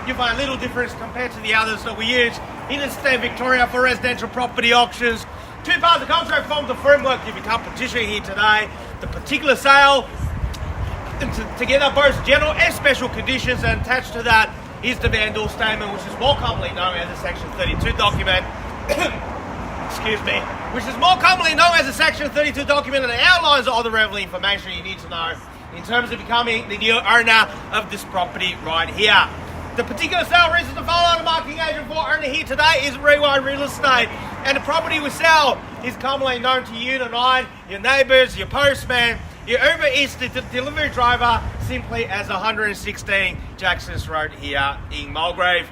you find a little difference compared to the others that we use in the state of Victoria for residential property auctions. Two parts of the contract form the framework you become petitioner here today. The particular sale, together both general and special conditions, and attached to that is the vendor statement, which is more commonly known as a Section 32 document. Excuse me. Which is more commonly known as a Section 32 document, and it outlines all the relevant information you need to know in terms of becoming the new owner of this property right here. The particular sale reason to follow the marketing agent for owner here today is Rewind Real Estate, and the property we sell is commonly known to you tonight, your neighbours, your postman, your Uber Eats delivery driver, simply as 116 Jackson's Road here in Mulgrave.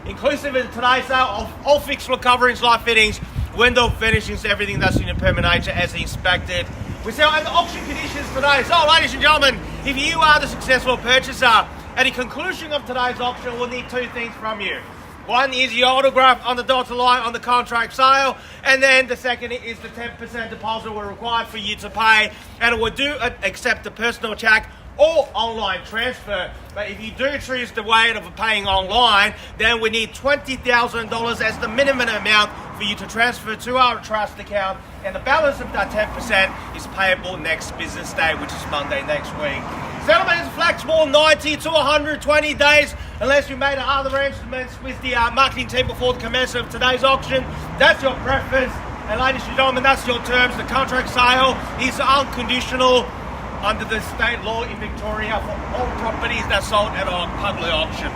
Inclusive of today's sale of all fixed floor coverings, light fittings, window finishings, everything that's in a permanent nature as inspected. We sell under auction conditions today. So, ladies and gentlemen, if you are the successful purchaser, at the conclusion of today's auction, we'll need two things from you. One is your autograph on the dotted line on the contract sale, and then the second is the 10% deposit we're required for you to pay, and we do accept a personal check or online transfer. But if you do choose the way of paying online, then we need $20,000 as the minimum amount for you to transfer to our trust account, and the balance of that 10% is payable next business day, which is Monday next week. Settlement is flexible 90 to 120 days unless you made other arrangements with the marketing team before the commencement of today's auction. That's your preference, and ladies and gentlemen, that's your terms. The contract sale is unconditional under the state law in Victoria for all properties that sold at a public auction.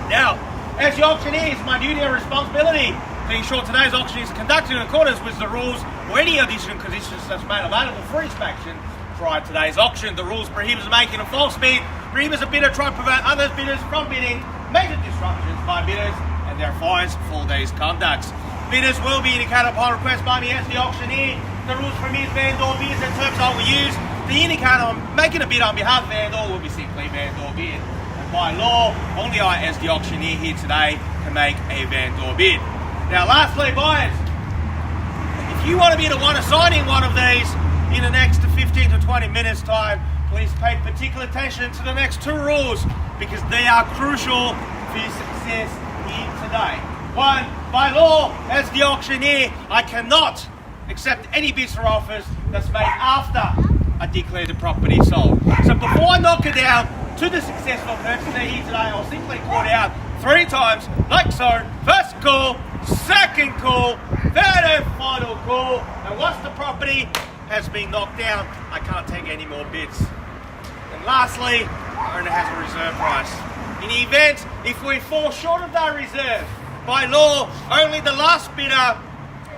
Now, as the auctioneer, it's my duty and responsibility to ensure today's auction is conducted in accordance with the rules or any additional conditions that's made available for inspection prior to today's auction. The rules prohibits making a false bid, prohibits a bidder trying to prevent other bidders from bidding, major disruptions by bidders, and there are fines for these conducts. Bidders will be indicated upon request by me as the auctioneer. The rules permit vendor bids and terms I will use. The indicator on making a bid on behalf of vendor will be simply vendor bid. And by law, only I as the auctioneer here today can make a vendor bid. Now lastly, buyers, if you want to be the one assigning one of these in the next 15 to 20 minutes time, please pay particular attention to the next two rules because they are crucial for your success here today. One, by law, as the auctioneer, I cannot accept any bids or offers that's made after I declare the property sold. So before I knock it down to the successful purchaser here today, I'll simply call it out 3 times, like so. First call, second call, third and final call. And once the property has been knocked down, I can't take any more bids. And lastly, the owner has a reserve price. In the event, if we fall short of that reserve, by law, only the last bidder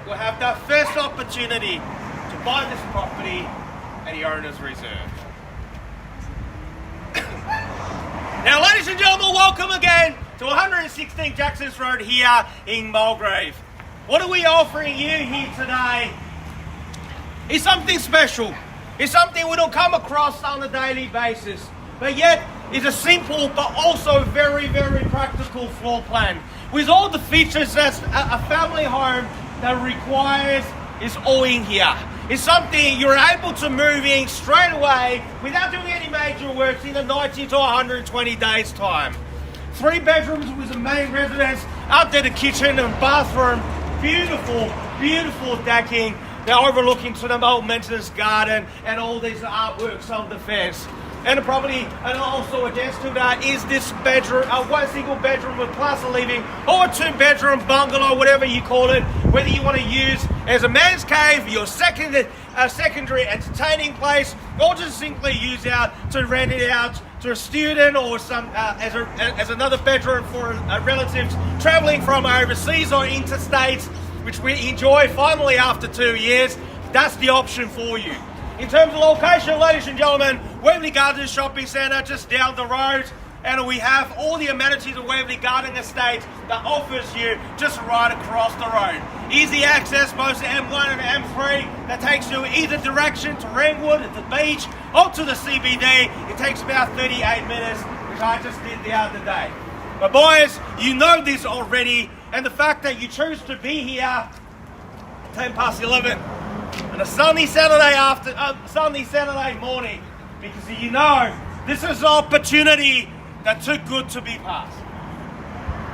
will have that first opportunity to buy this property at the owner's reserve. Now, ladies and gentlemen, welcome again to 116 Jackson's Road here in Mulgrave. What are we offering you here today? It's something special. It's something we don't come across on a daily basis. But yet, it's a simple but also very, very practical floor plan. With all the features that a family home that requires is all in here. It's something you're able to move in straight away without doing any major works in a 90 to 120 days time. 3 bedrooms with a main residence, out there the kitchen and bathroom, beautiful, beautiful decking. They're overlooking to the old maintenance garden and all these artworks on the fence. And the property, and also attached to that, is this bedroom, one single bedroom with plaza living, or a 2-bedroom bungalow, whatever you call it, whether you want to use as a man's cave, your secondary entertaining place, or just simply use out to rent it out to a student or some as another bedroom for relatives traveling from overseas or interstates, which we enjoy finally after 2 years. That's the option for you. In terms of location, ladies and gentlemen, Waverley Gardens Shopping Centre just down the road, and we have all the amenities of Waverley Garden Estate that offers you just right across the road. Easy access both to M1 and M3 that takes you either direction to Ringwood, at the beach, or to the CBD. It takes about 38 minutes, which I just did the other day. But boys, you know this already, and the fact that you choose to be here 11 on a sunny Saturday morning, because you know this is an opportunity that's too good to be passed.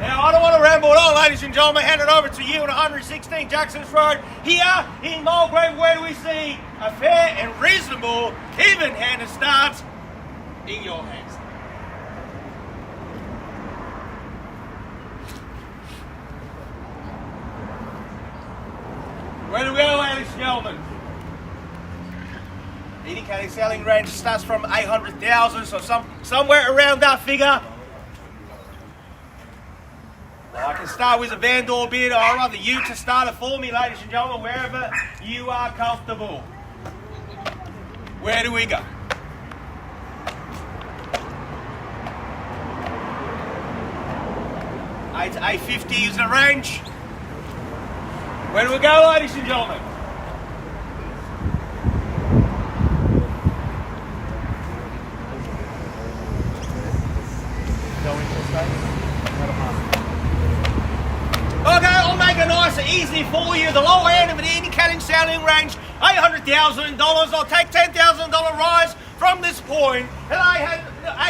Now, I don't want to ramble at all, ladies and gentlemen. Hand it over to you on 116 Jackson's Road. Here in Mulgrave, where do we see a fair and reasonable even-handed start in your hands. Where do we go, ladies and gentlemen? Indicating selling range starts from 800,000, so somewhere around that figure. Well, I can start with a Vandor bid, or I'd rather you to start it for me, ladies and gentlemen, wherever you are comfortable. Where do we go? $8 to $850 is the range. Where do we go, ladies and gentlemen? Okay, I'll make it nice and easy for you. The lower end of an indicating selling range, $800,000. I'll take $10,000 rise from this point, and I had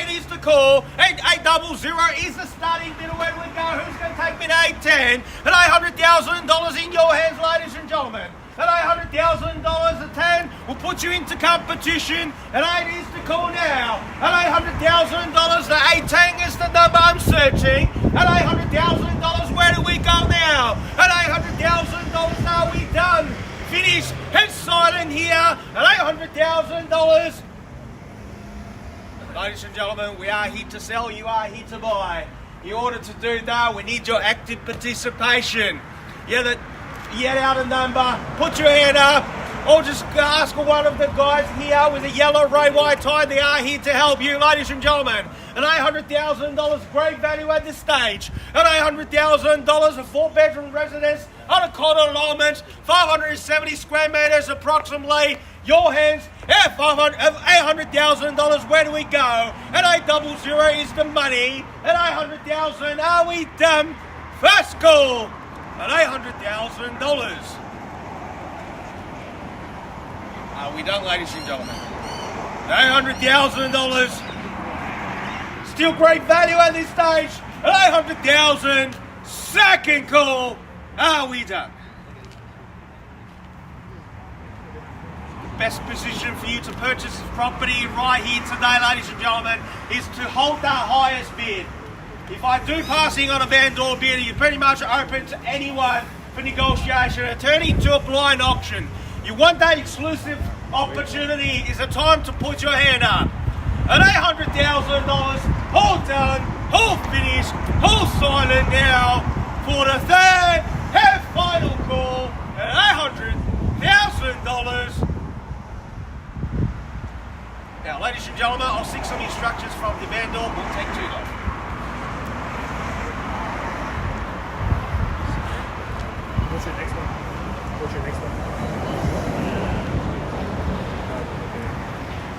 8 is the call, and 800 is the starting bid. Where do we go? Who's going to take me to 810? And $800,000 in your hands, ladies and gentlemen. And $800,000 at 10 will put you into competition, and 8 is the call now. And $800,000 to 810 is the number I'm searching. And $800,000, where do we go now? And $800,000, are we done? Finished and silent here at $800,000. Ladies and gentlemen, we are here to sell, you are here to buy. In order to do that, we need your active participation. Yet out a number, put your hand up, or just ask one of the guys here with a yellow ray-white tie. They are here to help you, ladies and gentlemen. And $800,000, great value at this stage. And $800,000, a 4-bedroom residence on a condo allotment, 570 square meters approximately. Your hands, $800,000, where do we go? And 800 is the money. And $800,000, are we done? First call at $800,000. Are we done, ladies and gentlemen? $800,000. Still great value at this stage. At $800,000. Second call. Are we done? Best position for you to purchase this property right here today, ladies and gentlemen, is to hold that highest bid. If I do passing on a Vandor bid, you're pretty much open to anyone for negotiation and turn it into a blind auction. Your one-day exclusive opportunity is a time to put your hand up. At $800,000, all done, all finished, all silent now for the third and final call at $800,000. Now, ladies and gentlemen, I'll seek some instructions from the vendor. We'll take too long. What's your next one? What's your next one?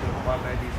The 190s.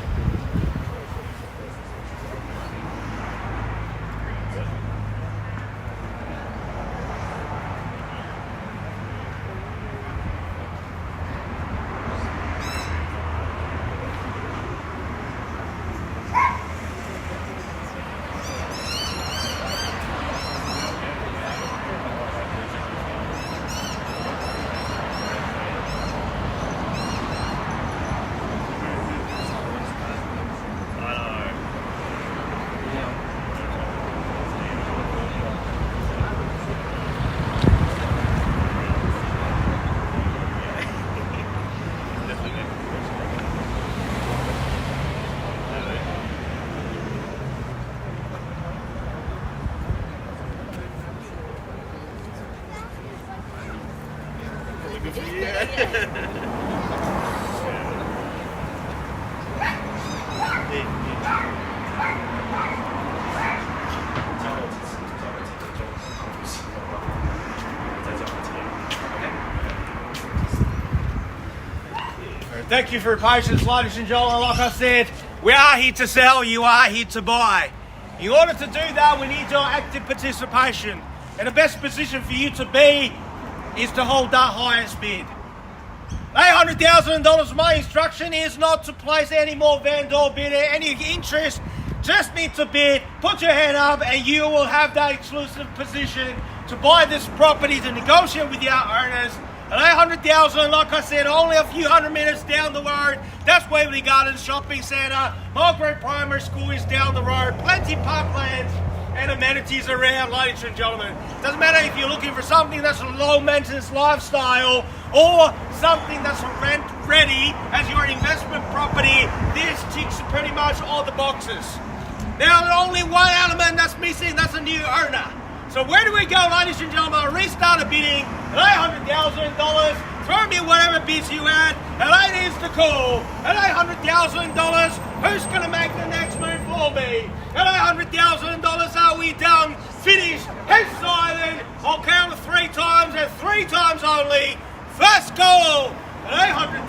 Thank you for your patience, ladies and gentlemen. Like I said, we are here to sell, you are here to buy. In order to do that, we need your active participation. And the best position for you to be is to hold that highest bid. $800,000. My instruction is not to place any more Vandor bid. Any interest just need to bid, put your hand up, and you will have that exclusive position to buy this property, to negotiate with your owners. At 800,000, like I said, only a few hundred meters down the road. That's Waverley Gardens Shopping Centre. Mulgrave Primary School is down the road. Plenty of parklands and amenities around, ladies and gentlemen. Doesn't matter if you're looking for something that's a low maintenance lifestyle or something that's rent ready as your investment property. This ticks pretty much all the boxes. Now, there's only one element that's missing, that's a new owner. So where do we go, ladies and gentlemen? I'll restart a bidding at $800,000. Throw me whatever bids you had, and that is the call. At $800,000, who's going to make the next move for me? At $800,000, are we done? Finished? Head silent. I'll count it 3 times, and 3 times only. First call at $800,000.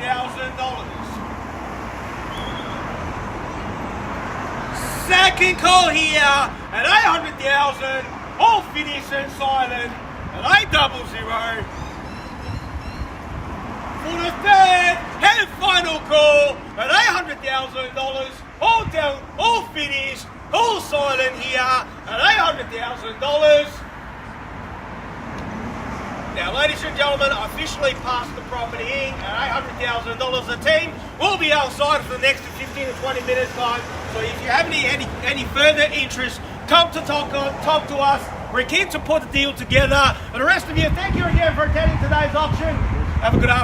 Second call here at $800,000. All finished and silent at $800. For the third and final call at $800,000. All down, all finished, all silent here at $800,000. Now, ladies and gentlemen, I officially passed the property in at $800,000. The team will be outside for the next 15 to 20 minutes time. So if you have any further interest, come to talk to us. We're keen to put the deal together. And the rest of you, thank you again for attending today's auction. Have a good afternoon.